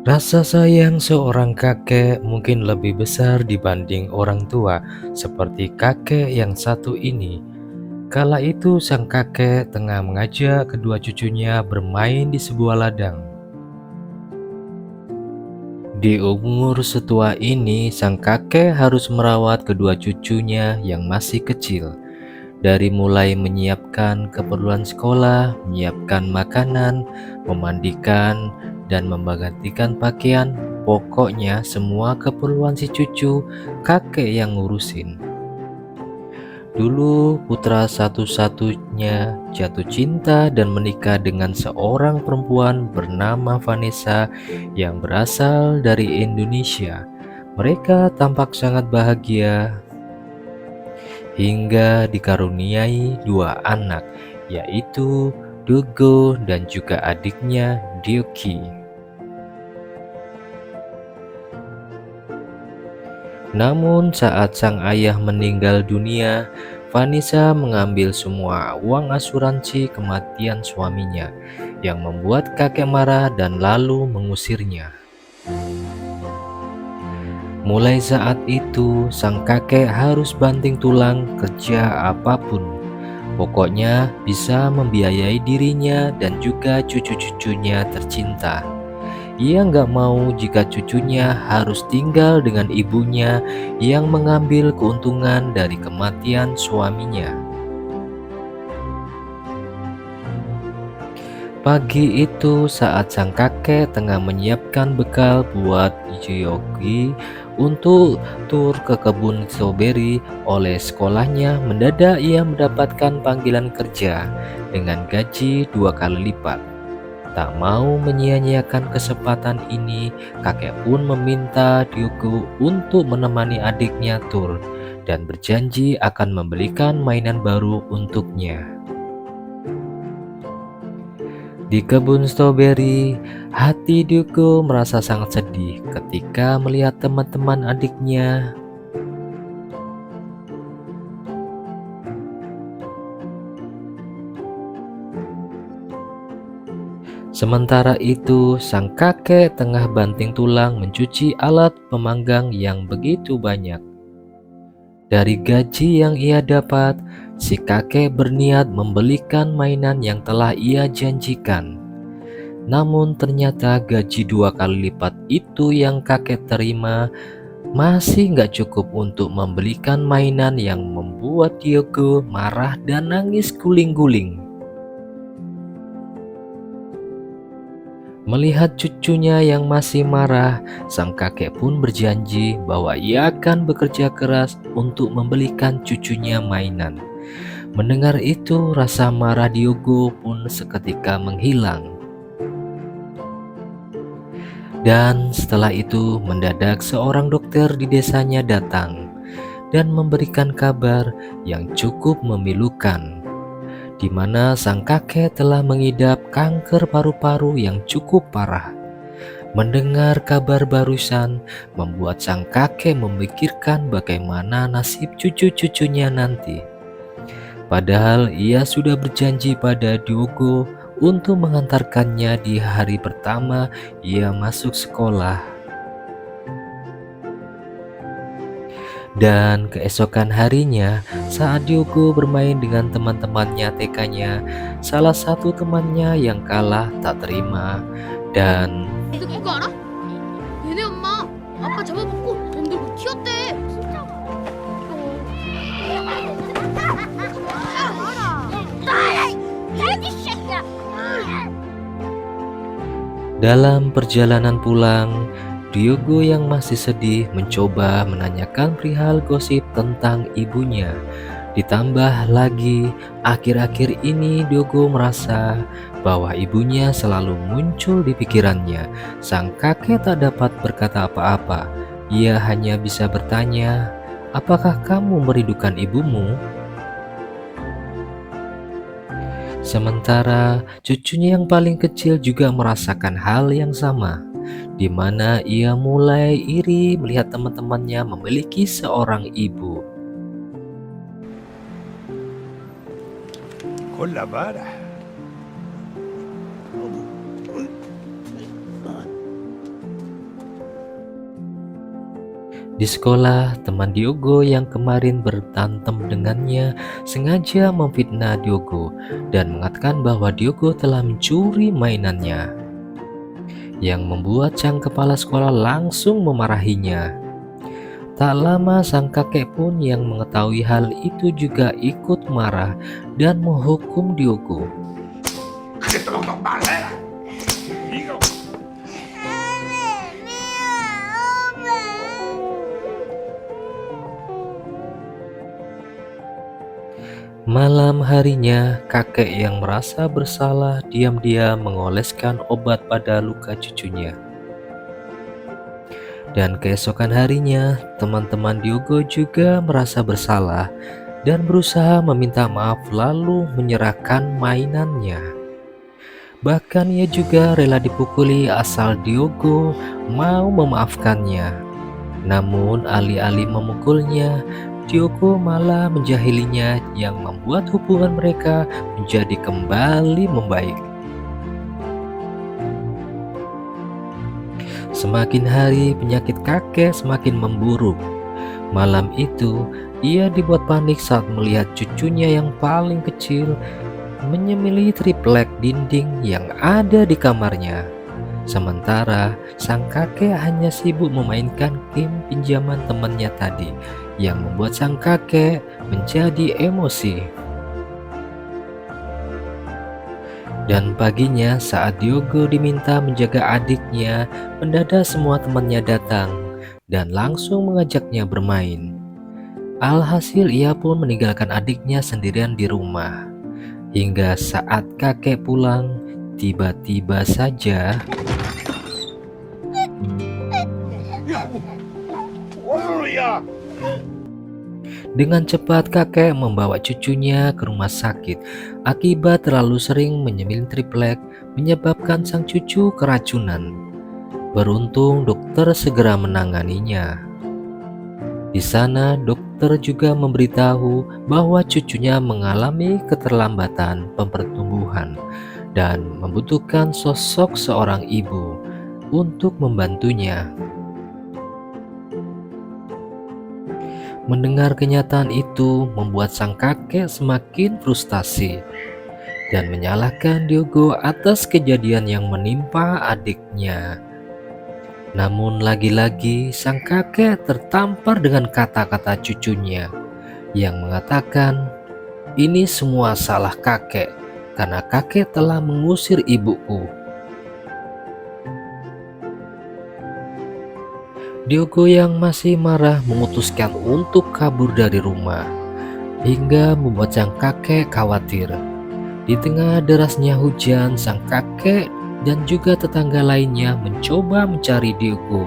Rasa sayang seorang kakek mungkin lebih besar dibanding orang tua, seperti kakek yang satu ini. Kala itu sang kakek tengah mengajak kedua cucunya bermain di sebuah ladang. Di umur setua ini, sang kakek harus merawat kedua cucunya yang masih kecil. Dari mulai menyiapkan keperluan sekolah, menyiapkan makanan, memandikan, dan menggantikan pakaian, pokoknya semua keperluan si cucu, kakek yang ngurusin. Dulu putra satu-satunya jatuh cinta dan menikah dengan seorang perempuan bernama Vanessa yang berasal dari Indonesia. Mereka tampak sangat bahagia hingga dikaruniai dua anak, yaitu Dugo dan juga adiknya Dyuki. Namun saat sang ayah meninggal dunia, Vanessa mengambil semua uang asuransi kematian suaminya, yang membuat kakek marah dan lalu mengusirnya. Mulai saat itu, sang kakek harus banting tulang kerja apapun. Pokoknya bisa membiayai dirinya dan juga cucu-cucunya tercinta. Ia nggak mau jika cucunya harus tinggal dengan ibunya yang mengambil keuntungan dari kematian suaminya. Pagi itu saat sang kakek tengah menyiapkan bekal buat Yogi untuk tur ke kebun stroberi oleh sekolahnya, mendadak ia mendapatkan panggilan kerja dengan gaji 2 kali lipat. Tak mau menyia-nyiakan kesempatan ini, kakek pun meminta Diogo untuk menemani adiknya tur dan berjanji akan membelikan mainan baru untuknya. Di kebun stroberi, hati Diogo merasa sangat sedih ketika melihat teman-teman adiknya. Sementara itu, sang kakek tengah banting tulang mencuci alat pemanggang yang begitu banyak. Dari gaji yang ia dapat, si kakek berniat membelikan mainan yang telah ia janjikan. Namun ternyata gaji 2 kali lipat itu yang kakek terima masih nggak cukup untuk membelikan mainan, yang membuat Diogo marah dan nangis guling-guling. Melihat cucunya yang masih marah, sang kakek pun berjanji bahwa ia akan bekerja keras untuk membelikan cucunya mainan. Mendengar itu, rasa marah Diogo pun seketika menghilang. Dan setelah itu, mendadak seorang dokter di desanya datang dan memberikan kabar yang cukup memilukan, di mana sang kakek telah mengidap kanker paru-paru yang cukup parah. Mendengar kabar barusan membuat sang kakek memikirkan bagaimana nasib cucu-cucunya nanti. Padahal ia sudah berjanji pada Diogo untuk mengantarkannya di hari pertama ia masuk sekolah. Dan keesokan harinya, saat Diogo bermain dengan teman-temannya TK-nya, salah satu temannya yang kalah tak terima dan 이거 누구 알아? 얘네 엄마 아빠 잡아먹고 돈 들고 튀었대. 진짜? dalam perjalanan pulang, Diogo yang masih sedih mencoba menanyakan perihal gosip tentang ibunya. Ditambah lagi, akhir-akhir ini Diogo merasa bahwa ibunya selalu muncul di pikirannya. Sang kakek tak dapat berkata apa-apa. Ia hanya bisa bertanya, "Apakah kamu merindukan ibumu?" Sementara cucunya yang paling kecil juga merasakan hal yang sama, di mana ia mulai iri melihat teman-temannya memiliki seorang ibu. con la vara. Di sekolah, teman Diogo yang kemarin berantem dengannya sengaja memfitnah Diogo dan mengatakan bahwa Diogo telah mencuri mainannya, yang membuat sang kepala sekolah langsung memarahinya. Tak lama sang kakek pun yang mengetahui hal itu juga ikut marah dan menghukum Diogo. Malam harinya, kakek yang merasa bersalah diam-diam mengoleskan obat pada luka cucunya. Dan keesokan harinya, teman-teman Diogo juga merasa bersalah dan berusaha meminta maaf lalu menyerahkan mainannya. Bahkan ia juga rela dipukuli asal Diogo mau memaafkannya. Namun alih-alih memukulnya, Diogo malah menjahilinya yang membuat hubungan mereka menjadi kembali membaik. Semakin hari penyakit kakek semakin memburuk. Malam itu ia dibuat panik saat melihat cucunya yang paling kecil menyemili triplek dinding yang ada di kamarnya. Sementara sang kakek hanya sibuk memainkan game pinjaman temannya tadi yang membuat sang kakek menjadi emosi. Dan paginya saat Diogo diminta menjaga adiknya, mendadak semua temannya datang dan langsung mengajaknya bermain. Alhasil ia pun meninggalkan adiknya sendirian di rumah. Hingga saat kakek pulang, tiba-tiba saja dengan cepat kakek membawa cucunya ke rumah sakit akibat terlalu sering menyemil triplek menyebabkan sang cucu keracunan. Beruntung dokter segera menanganinya. Di sana dokter juga memberitahu bahwa cucunya mengalami keterlambatan pertumbuhan dan membutuhkan sosok seorang ibu untuk membantunya. Mendengar kenyataan itu membuat sang kakek semakin frustasi dan menyalahkan Diogo atas kejadian yang menimpa adiknya. Namun lagi-lagi sang kakek tertampar dengan kata-kata cucunya yang mengatakan, "Ini semua salah kakek karena kakek telah mengusir ibuku." Diogo yang masih marah memutuskan untuk kabur dari rumah, hingga membuat sang kakek khawatir. Di tengah derasnya hujan, sang kakek dan juga tetangga lainnya mencoba mencari Diogo.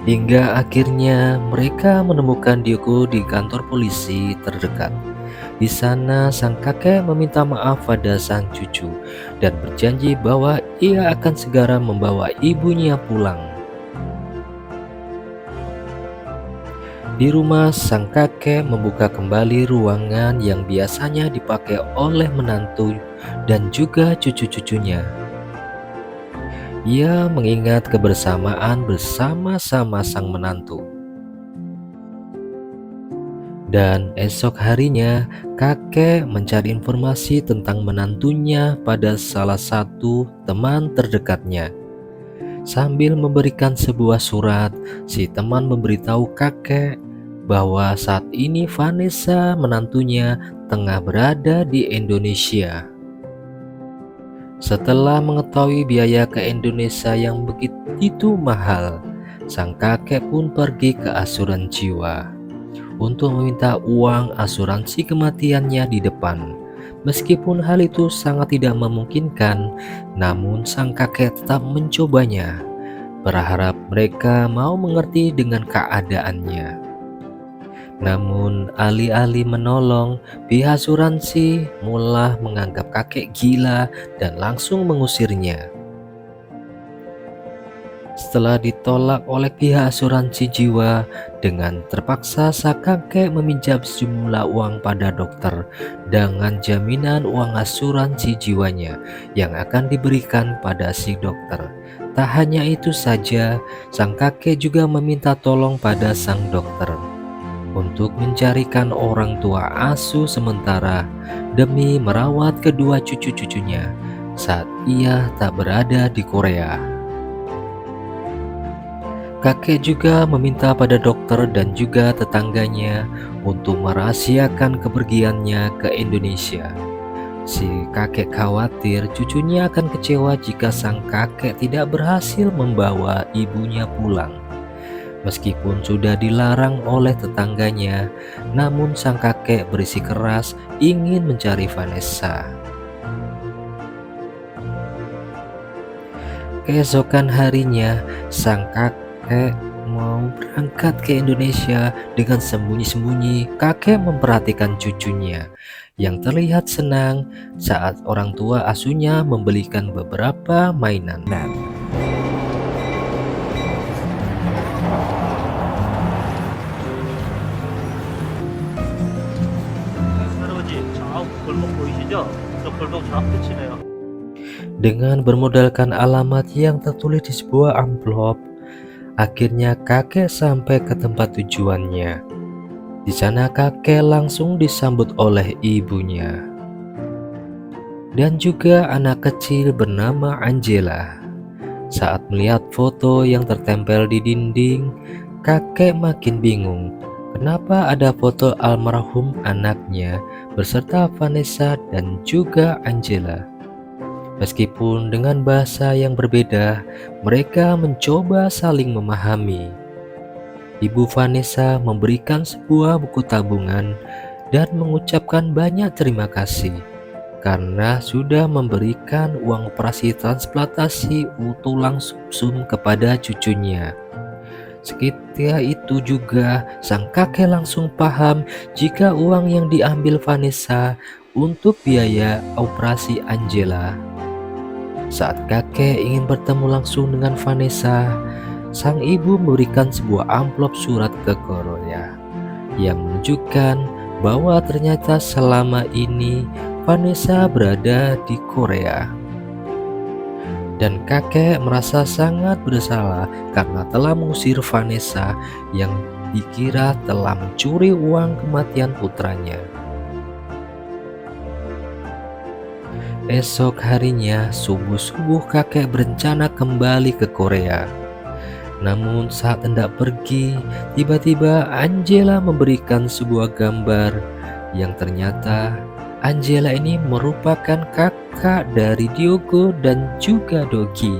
Hingga akhirnya mereka menemukan Diogo di kantor polisi terdekat. Di sana sang kakek meminta maaf pada sang cucu dan berjanji bahwa ia akan segera membawa ibunya pulang. Di rumah, sang kakek membuka kembali ruangan yang biasanya dipakai oleh menantu dan juga cucu-cucunya. Ia mengingat kebersamaan bersama-sama sang menantu. Dan esok harinya, kakek mencari informasi tentang menantunya pada salah satu teman terdekatnya. Sambil memberikan sebuah surat, si teman memberitahu kakek bahwa saat ini Vanessa menantunya tengah berada di Indonesia. Setelah mengetahui biaya ke Indonesia yang begitu mahal, sang kakek pun pergi ke asuransi jiwa untuk meminta uang asuransi kematiannya di depan. Meskipun hal itu sangat tidak memungkinkan, namun sang kakek tetap mencobanya, berharap mereka mau mengerti dengan keadaannya. Namun alih-alih menolong, pihak asuransi mulai menganggap kakek gila dan langsung mengusirnya. Setelah ditolak oleh pihak asuransi jiwa, dengan terpaksa sang kakek meminjam sejumlah uang pada dokter dengan jaminan uang asuransi jiwanya yang akan diberikan pada si dokter. Tak hanya itu saja, sang kakek juga meminta tolong pada sang dokter untuk mencarikan orang tua asuh sementara demi merawat kedua cucu-cucunya saat ia tak berada di Korea. Kakek juga meminta pada dokter dan juga tetangganya untuk merahasiakan kepergiannya ke Indonesia. Si kakek khawatir cucunya akan kecewa jika sang kakek tidak berhasil membawa ibunya pulang. Meskipun sudah dilarang oleh tetangganya, namun sang kakek bersikeras ingin mencari Vanessa. Keesokan harinya, sang kakek mau berangkat ke Indonesia. Dengan sembunyi-sembunyi, kakek memperhatikan cucunya yang terlihat senang saat orang tua asuhnya membelikan beberapa mainan. 할아버지, 저 골목 보이시죠? 저 골목 저 끝이네요. Dengan bermodalkan alamat yang tertulis di sebuah amplop, akhirnya kakek sampai ke tempat tujuannya. Di sana kakek langsung disambut oleh ibunya dan juga anak kecil bernama Angela. Saat melihat foto yang tertempel di dinding, kakek makin bingung. Kenapa ada foto almarhum anaknya beserta Vanessa dan juga Angela? Meskipun dengan bahasa yang berbeda, mereka mencoba saling memahami. Ibu Vanessa memberikan sebuah buku tabungan dan mengucapkan banyak terima kasih karena sudah memberikan uang operasi transplantasi tulang sumsum kepada cucunya. Seketika itu juga sang kakek langsung paham jika uang yang diambil Vanessa untuk biaya operasi Angela. Saat kakek ingin bertemu langsung dengan Vanessa, sang ibu memberikan sebuah amplop surat ke Korea yang menunjukkan bahwa ternyata selama ini Vanessa berada di Korea. Dan kakek merasa sangat bersalah karena telah mengusir Vanessa yang dikira telah mencuri uang kematian putranya. Esok harinya subuh-subuh kakek berencana kembali ke Korea. Namun saat hendak pergi, tiba-tiba Angela memberikan sebuah gambar yang ternyata Angela ini merupakan kakak dari Diogo dan juga Dogi.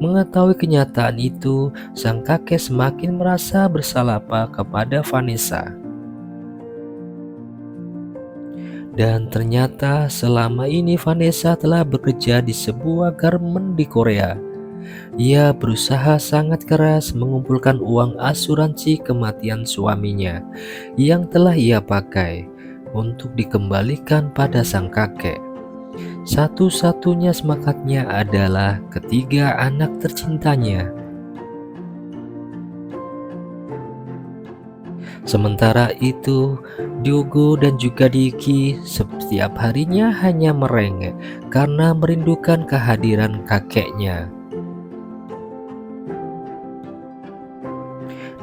Mengetahui kenyataan itu, sang kakek semakin merasa bersalah kepada Vanessa. Dan ternyata selama ini Vanessa telah bekerja di sebuah garmen di Korea. Ia berusaha sangat keras mengumpulkan uang asuransi kematian suaminya yang telah ia pakai untuk dikembalikan pada sang kakek. Satu-satunya semangatnya adalah ketiga anak tercintanya. Sementara itu, Diogo dan juga Diki setiap harinya hanya merengek karena merindukan kehadiran kakeknya.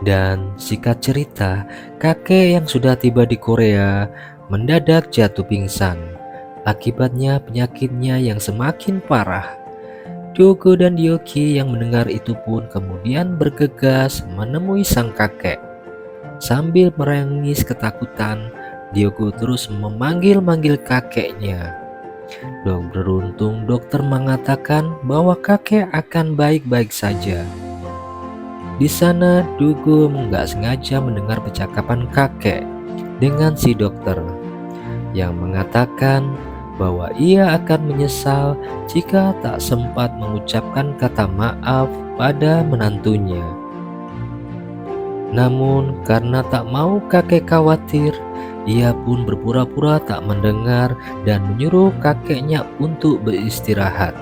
Dan singkat cerita, kakek yang sudah tiba di Korea mendadak jatuh pingsan. Akibatnya penyakitnya yang semakin parah. Diogo dan Dioki yang mendengar itu pun kemudian bergegas menemui sang kakek. Sambil merengis ketakutan, Diogo terus memanggil-manggil kakeknya. Beruntung dokter mengatakan bahwa kakek akan baik-baik saja. Di sana Diogo nggak sengaja mendengar percakapan kakek dengan si dokter yang mengatakan bahwa ia akan menyesal jika tak sempat mengucapkan kata maaf pada menantunya. Namun karena tak mau kakek khawatir, ia pun berpura-pura tak mendengar dan menyuruh kakeknya untuk beristirahat.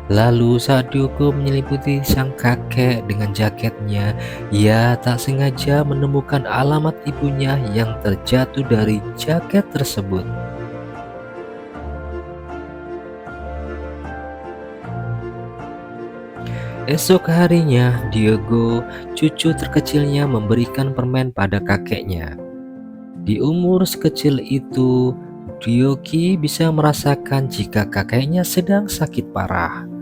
Lalu saat Diogo menyelimuti sang kakek dengan jaketnya, ia tak sengaja menemukan alamat ibunya yang terjatuh dari jaket tersebut. Esok harinya, Diogo, cucu terkecilnya, memberikan permen pada kakeknya. Di umur sekecil itu, Ryoki bisa merasakan jika kakeknya sedang sakit parah.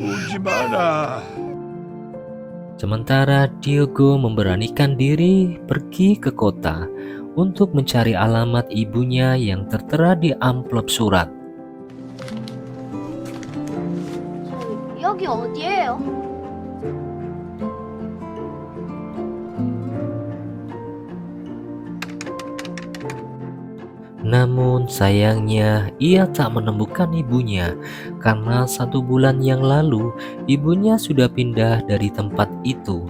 울지 마라. Sementara Diogo memberanikan diri pergi ke kota untuk mencari alamat ibunya yang tertera di amplop surat. 여기 어디예요? Namun sayangnya ia tak menemukan ibunya karena 1 bulan yang lalu ibunya sudah pindah dari tempat itu.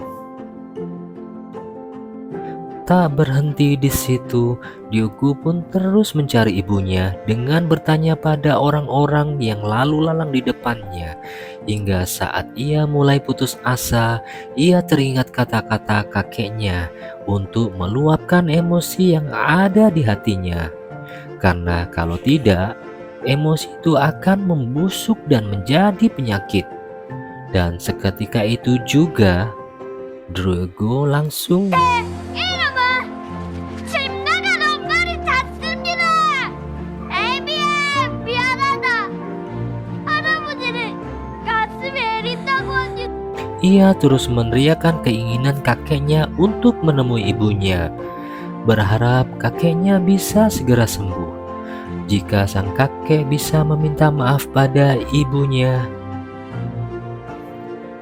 Tak berhenti di situ, Diogo pun terus mencari ibunya dengan bertanya pada orang-orang yang lalu lalang di depannya. Hingga saat ia mulai putus asa, ia teringat kata-kata kakeknya untuk meluapkan emosi yang ada di hatinya. Karena kalau tidak, emosi itu akan membusuk dan menjadi penyakit. Dan seketika itu juga, Diogo langsung 나간 엄마를 찾습니다. 에비야, 미안하다. 할아버지를 가슴에 에린다고 하니. ia terus meneriakkan keinginan kakeknya untuk menemui ibunya, berharap kakeknya bisa segera sembuh. Jika sang kakek bisa meminta maaf pada ibunya,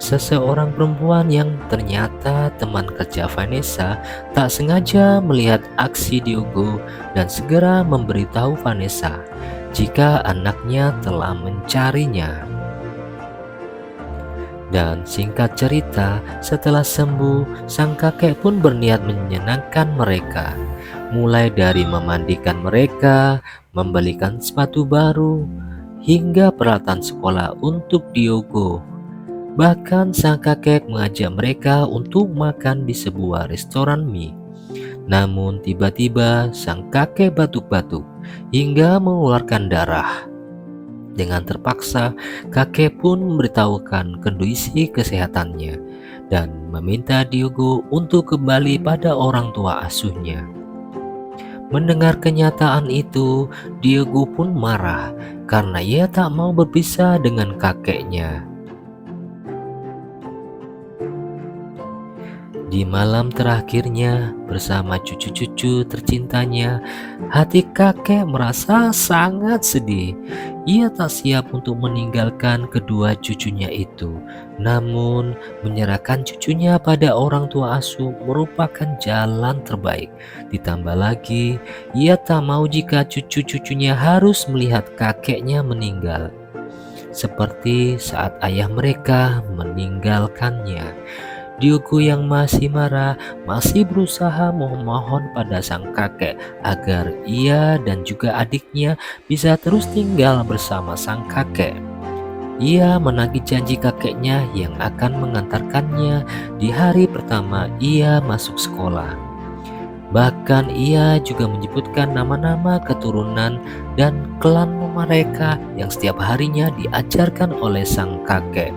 seseorang perempuan yang ternyata teman kerja Vanessa tak sengaja melihat aksi Diogo dan segera memberitahu Vanessa jika anaknya telah mencarinya. Dan singkat cerita, setelah sembuh, sang kakek pun berniat menyenangkan mereka, mulai dari memandikan mereka, membelikan sepatu baru, hingga peralatan sekolah untuk Diogo. Bahkan sang kakek mengajak mereka untuk makan di sebuah restoran mie. Namun tiba-tiba sang kakek batuk-batuk hingga mengeluarkan darah. Dengan terpaksa, kakek pun memberitahukan kondisi kesehatannya dan meminta Diogo untuk kembali pada orang tua asuhnya. Mendengar kenyataan itu, Diogo pun marah karena ia tak mau berpisah dengan kakeknya. Di malam terakhirnya bersama cucu-cucu tercintanya, hati kakek merasa sangat sedih. Ia tak siap untuk meninggalkan kedua cucunya itu. Namun, menyerahkan cucunya pada orang tua asuh merupakan jalan terbaik. Ditambah lagi, ia tak mau jika cucu-cucunya harus melihat kakeknya meninggal, seperti saat ayah mereka meninggalkannya. Diogo yang masih marah masih berusaha memohon pada sang kakek agar ia dan juga adiknya bisa terus tinggal bersama sang kakek. Ia menagih janji kakeknya yang akan mengantarkannya di hari pertama ia masuk sekolah. Bahkan ia juga menyebutkan nama-nama keturunan dan klan mereka yang setiap harinya diajarkan oleh sang kakek.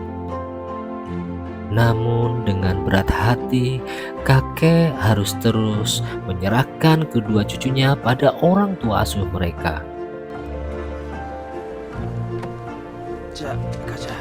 Namun dengan berat hati, kakek harus terus menyerahkan kedua cucunya pada orang tua asuh mereka. 자, 가자.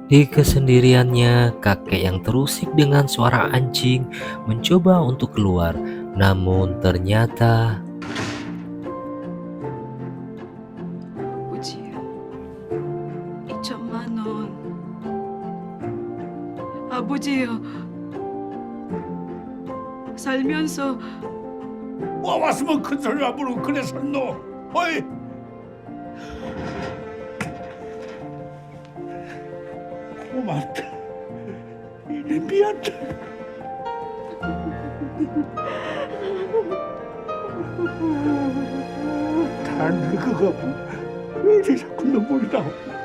Di kesendiriannya, kakek yang terusik dengan suara anjing mencoba untuk keluar, namun ternyata 아버지, 2천만 원. 아버지예요. 살면서 뭐 왔으면 큰 소리 안 부르고 그랬었노. 어이. 고맙다. 이래 미안다. 다 늙어가고 왜 자꾸 눈물이 나오?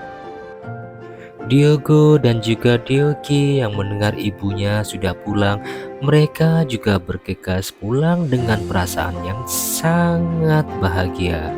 Diogo dan juga Dioki yang mendengar ibunya sudah pulang, mereka juga bergegas pulang dengan perasaan yang sangat bahagia.